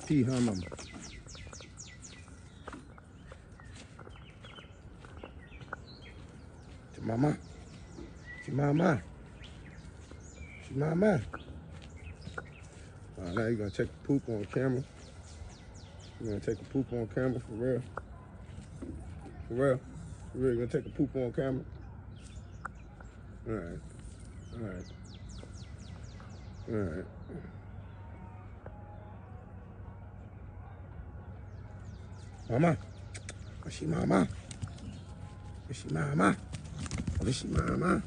pee, huh, mama? Mama. She mama. She mama. All right, now you're gonna take a poop on camera. You're gonna take a poop on camera for real. For real. For real, you're gonna take a poop on camera. All right. All right. All right. Mama. Where's she mama? Where's she mama? Where's she mama?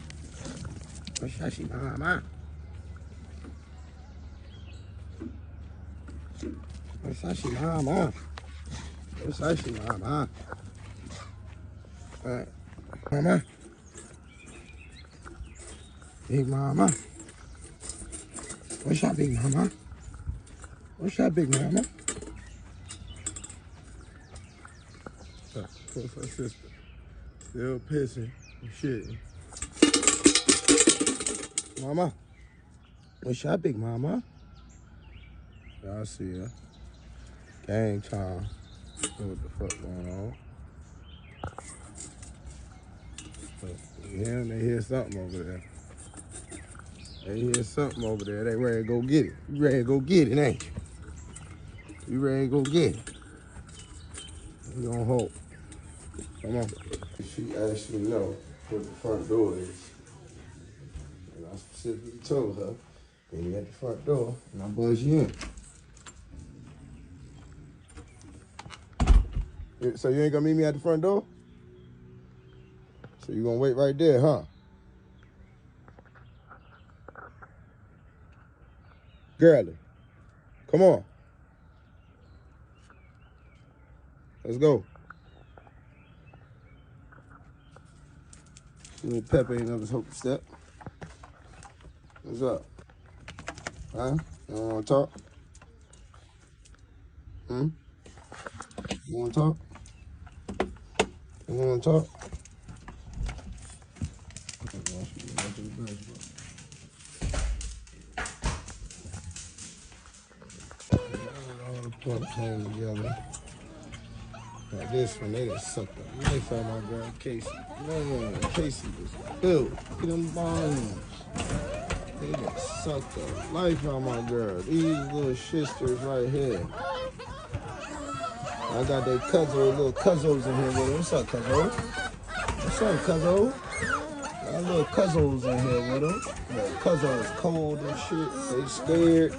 Where's she mama? Where's she mama? Where's she mama? All right. Mama. Big mama. Where's your big mama? Where's your big mama? What's her sister? Still pissing and shit. Mama. Where's your big mama? Y'all see her. Gang time. What the fuck going on? Yeah, they hear something over there. They hear something over there. They ready to go get it. You ready to go get it, ain't you? You ready to go get it? We gonna hope. Come on. She actually know what the front door is. And I specifically told her, meet me at the front door and I'll buzz you in. So you ain't gonna meet me at the front door? So you gonna wait right there, huh? Girlie, come on. Let's go. Little Pepper ain't never hope to step. What's up? Huh? You don't wanna talk? You wanna talk? You wanna talk? All the pups hang together. Like this one, they done sucked the life out of my girl Casey. Man, Casey was built. Look at them bones. They done sucked the life out of my girl. These little shisters right here. I got their little cuzzos in here with them. What's up, cuzzo? What's up, cuzzo? Got little cuzzos in here with them. The cuzzo is cold and shit. They scared.